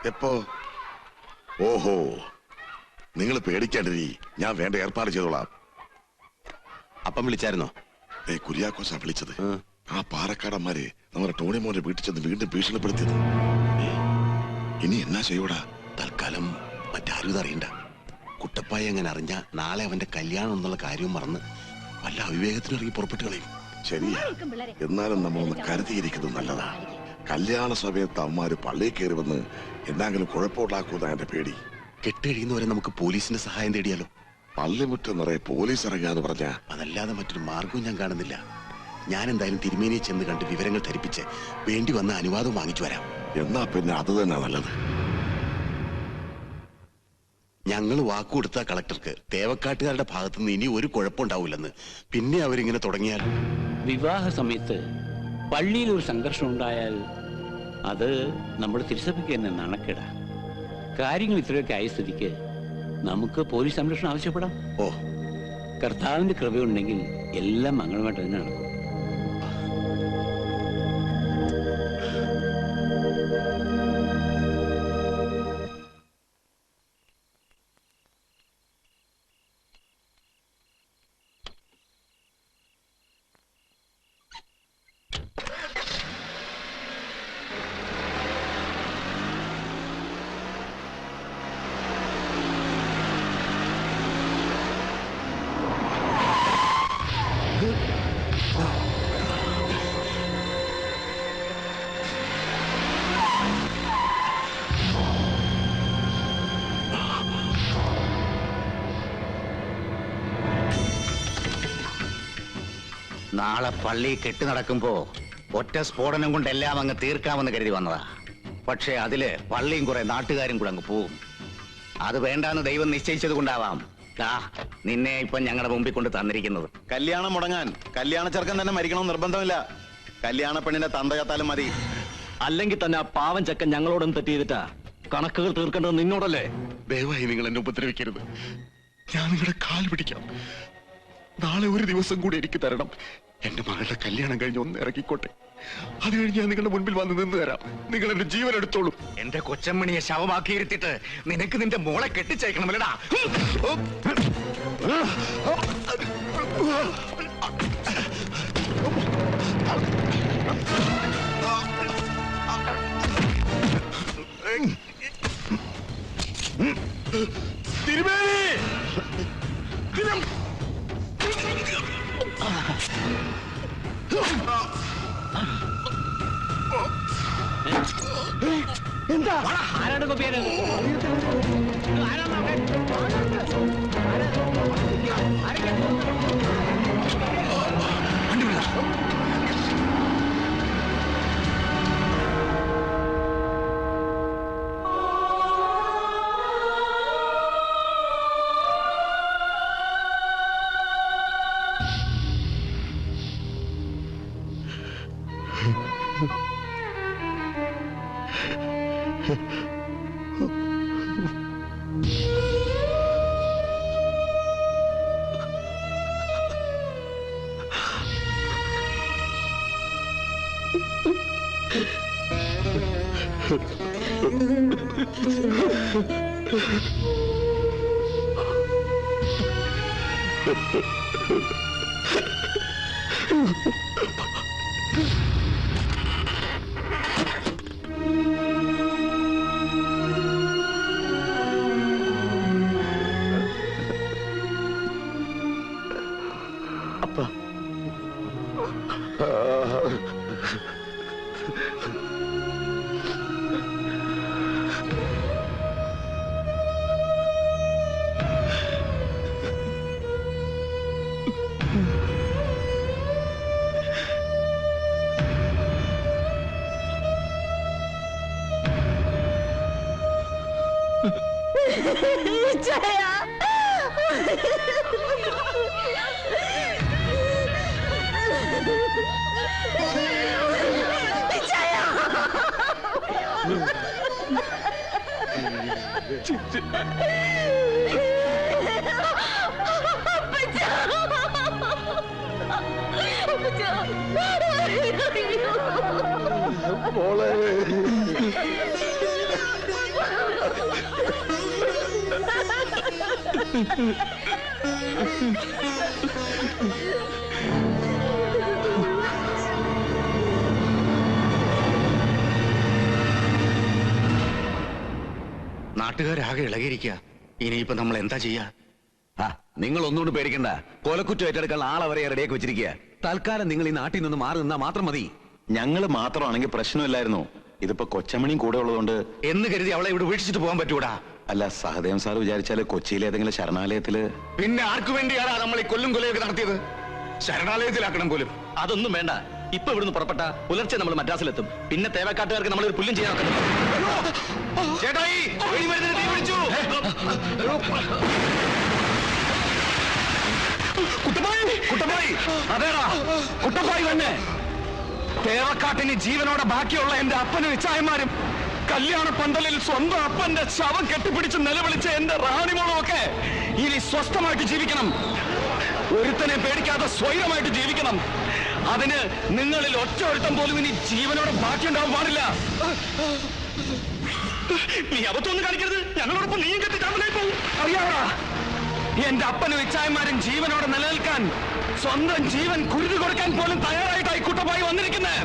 എപ്പോ? ഓഹോ, നിങ്ങൾ പേടിക്കാണ്ടിരി, ഞാൻ വേണ്ട ഏർപ്പാട് ചെയ്തോളാം. അപ്പം വിളിച്ചായിരുന്നോ? കുര്യാക്കോസാ വിളിച്ചത്. ആ പാറക്കാടന്മാരെ നമ്മുടെ ടോണി മോനെ വീട്ടിൽ ചെന്ന് വീണ്ടും ഭീഷണിപ്പെടുത്തിയത്. ഇനി എന്നാ ചെയ്യൂടാ? തൽക്കാലം മറ്റാരും ഇതറിയണ്ട. കുട്ടപ്പായ എങ്ങനെ അറിഞ്ഞ നാളെ അവന്റെ കല്യാണം എന്നുള്ള കാര്യവും മറന്ന് വല്ല അവിവേകത്തിനിറങ്ങി പുറപ്പെട്ടു കളയും. ശരിയാ, എന്നാലും നമ്മളൊന്ന് കരുതിയിരിക്കുന്നത് നല്ലതാ. കല്യാണ സമയത്ത് അമ്മമാര് പള്ളിയിൽ കയറി വന്ന് എന്തെങ്കിലും കുഴപ്പമുണ്ടാക്കുന്ന എന്റെ പേടി. കെട്ടുകഴിയുന്നവരെ നമുക്ക് പോലീസിന്റെ സഹായം തേടിയാലോ? പള്ളിമുറ്റം നിറയെ പോലീസ് ഇറങ്ങാന്ന് പറഞ്ഞ അതല്ലാതെ മറ്റൊരു മാർഗവും ഞാൻ കാണുന്നില്ല. ഞാൻ എന്തായാലും തിരുമേനിയെ ചെന്ന് കണ്ട് വിവരങ്ങൾ ധരിപ്പിച്ച് വേണ്ടി വന്ന അനുവാദം വാങ്ങിച്ചു വരാം. എന്നാ പിന്നെ അത് തന്നെ നല്ലത്. ഞങ്ങൾ വാക്കുകൊടുത്ത കളക്ടർക്ക് തേവക്കാട്ടുകാരുടെ ഭാഗത്തുനിന്ന് ഇനി ഒരു കുഴപ്പമുണ്ടാവില്ലെന്ന്. പിന്നെ അവരിങ്ങനെ തുടങ്ങിയാൽ വിവാഹ സമയത്ത് പള്ളിയിൽ ഒരു സംഘർഷം ഉണ്ടായാൽ അത് നമ്മുടെ തിരുസഭയ്ക്ക് തന്നെ നാണക്കേടാ. കാര്യങ്ങൾ ഇത്രയൊക്കെ ആയ സ്ഥിതിക്ക് നമുക്ക് പോലീസ് സംരക്ഷണം ആവശ്യപ്പെടാം. കർത്താവിന്റെ കൃപയുണ്ടെങ്കിൽ എല്ലാം മംഗളമായിട്ട് തന്നെ നടക്കും. നാളെ പള്ളി കെട്ടി നടക്കുമ്പോ ഒറ്റ സ്ഫോടനം കൊണ്ട് എല്ലാം അങ്ങ് തീർക്കാമെന്ന് കരുതി വന്നതാ. പക്ഷെ അതില് പള്ളിയും കുറെ നാട്ടുകാരും കൂടെ അങ്ങ് പോവും. അത് വേണ്ടാന്ന് ദൈവം നിശ്ചയിച്ചത് കൊണ്ടാവാം നിന്നെ ഇപ്പൊ ഞങ്ങളുടെ മുമ്പിൽ കൊണ്ട് തന്നിരിക്കുന്നത്. കല്യാണം മുടങ്ങാൻ കല്യാണ ചെറുക്കൻ തന്നെ മരിക്കണമെന്ന് നിർബന്ധമില്ല. കല്യാണ പെണ്ണിന്റെ തന്ത ചത്താലും മതി. അല്ലെങ്കിൽ തന്നെ ആ പാവം ചെക്കൻ ഞങ്ങളോടും തെറ്റ് ചെയ്തിട്ടാ കണക്കുകൾ തീർക്കേണ്ടത് നിന്നോടല്ലേ? ദയവായി നിങ്ങൾ എന്നെ ഉപദ്രവിക്കരുത്. ഞാൻ നിങ്ങളുടെ കാൽ പിടിക്കാം. നാളെ ഒരു ദിവസം കൂടി എനിക്ക് തരണം. എന്റെ മകളുടെ കല്യാണം കഴിഞ്ഞ് ഒന്ന് ഇറക്കിക്കോട്ടെ. അത് കഴിഞ്ഞ് ഞാൻ നിങ്ങളുടെ മുൻപിൽ വന്ന് നിന്ന് തരാം. നിങ്ങൾ എന്റെ ജീവൻ എടുത്തോളൂ. എന്റെ കൊച്ചമ്മണിയെ ശവമാക്കി ഇരുത്തിട്ട് നിനക്ക് നിന്റെ മോളെ കെട്ടിച്ചേക്കണമല്ലടാ. തിരുമേനി! എന്താ ആരാണ് കൊപ്പിയാന്? നാട്ടുകാരാകെ ഇളകിയിരിക്കുക. ഇനിയിപ്പോ നമ്മൾ എന്താ ചെയ്യാ? നിങ്ങൾ ഒന്നുകൊണ്ട് പേടിക്കണ്ട. കൊലക്കുറ്റം ഏറ്റെടുക്കാൻ ആളെ വരെ റെഡിയാക്കി വെച്ചിരിക്കുക. തൽക്കാലം നിങ്ങൾ ഈ നാട്ടിൽ നിന്ന് മാറി നിന്നാ മാത്രം മതി. ഞങ്ങള് മാത്രമാണെങ്കിൽ പ്രശ്നമില്ലായിരുന്നു. ഇതിപ്പോ കൊച്ചമണിയും കൂടെ ഉള്ളതുകൊണ്ട് എന്ന് കരുതി അവളെ ഇവിടെ ഉപേക്ഷിച്ചിട്ട് പോകാൻ പറ്റൂടാ. അല്ല, സഹദേവൻ സാർ വിചാരിച്ചാല് കൊച്ചിയിലെ ഏതെങ്കിലും ശരണാലയത്തില്. പിന്നെ ആർക്കു വേണ്ടിയാണ് നമ്മൾ ഈ കൊല്ലും കൊലയൊക്കെ നടത്തിയത്? ശരണാലയത്തിലാക്കണം പോലും. അതൊന്നും വേണ്ട. ഇപ്പൊ ഇവിടുന്ന് പുറപ്പെട്ട പുലർച്ചെ നമ്മൾ മദ്രാസിലെത്തും. പിന്നെ തേവക്കാട്ടുകാർക്ക് നമ്മൾ ഒരു പുല്ലും ചെയ്യാൻ ചേട്ടായി, വെടിമരുന്നിന് തീ പിടിച്ചു. കുട്ടപ്പായി, അതേടാ കുട്ടപ്പായി തന്നെ. തേവക്കാട്ടിന് ജീവനോടെ ബാക്കിയുള്ള എന്റെ അപ്പനും ഇച്ചായന്മാരും കല്യാണ പന്തലിൽ സ്വന്തം അപ്പന്റെ ശവം കെട്ടിപ്പിടിച്ച് നിലവിളിച്ച എന്റെ റാണിമോളും ഒക്കെ ഇനി സ്വസ്ഥമായിട്ട് ജീവിക്കണം. ഒരുത്തനെ പേടിക്കാതെ സ്വൈരമായിട്ട് ജീവിക്കണം. അതിന് നിങ്ങളിൽ ഒറ്റ ഒരുത്തം പോലും ഇനി ജീവനോടെ ബാക്കിയുണ്ടാവാൻ പാടില്ല. നീ അബദ്ധമൊന്നും കാണിക്കരുത്. ഞങ്ങളോടൊപ്പം നീയും കെട്ടി ചാമ്പലായി പോകും. അറിയാവടാ, എന്റെ അപ്പനും ഇച്ചായന്മാരും ജീവനോടെ നിലനിൽക്കാൻ സ്വന്തം ജീവൻ കുരുതി കൊടുക്കാൻ പോലും തയ്യാറായിട്ടായി കുട്ടപ്പായി വന്നിരിക്കുന്നത്.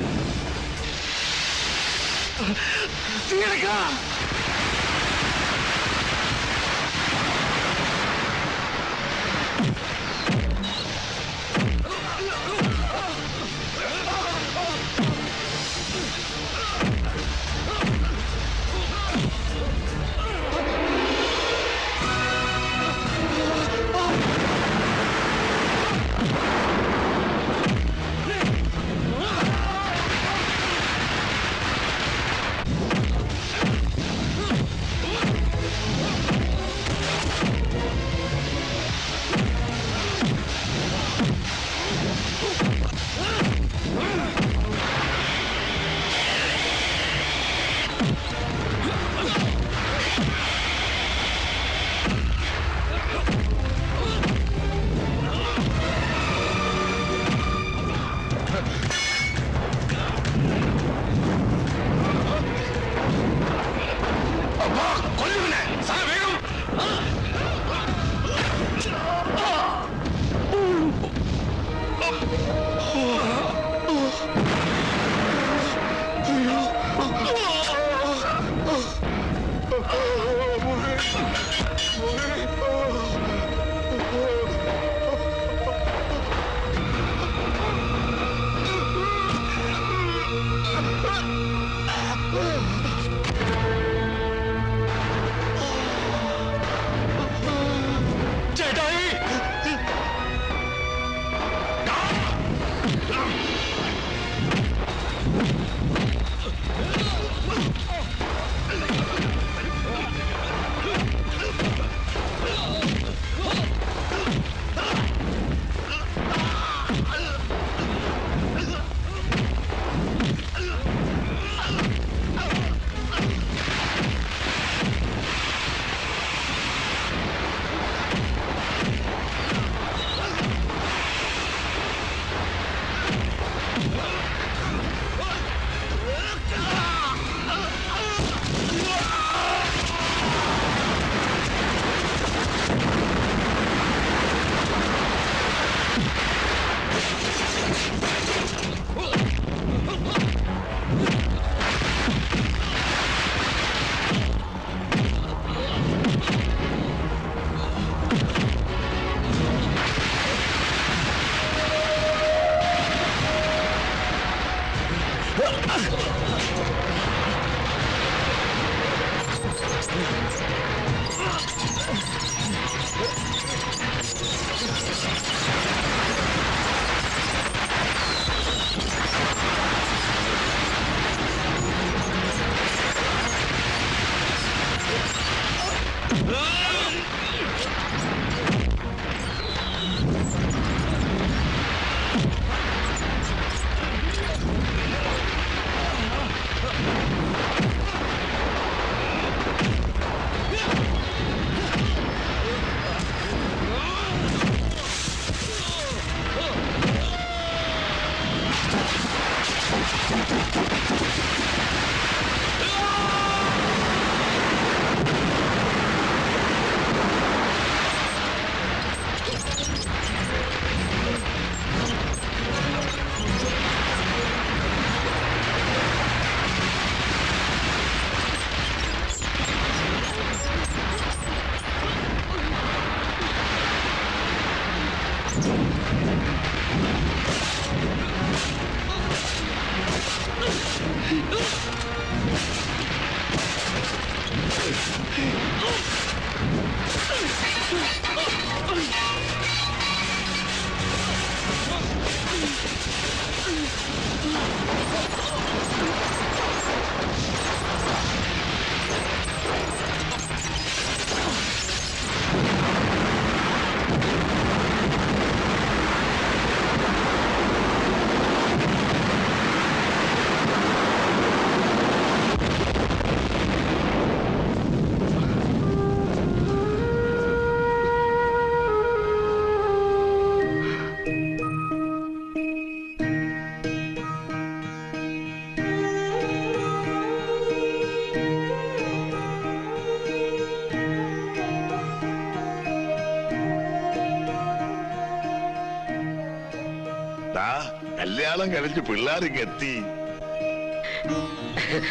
കല്യാണം കഴിഞ്ഞ് പിള്ളേരിങ്ങ് എത്തി.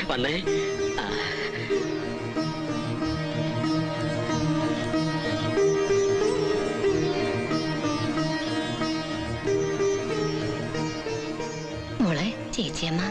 വന്നേ. മോളെ ചേച്ചിയമ്മ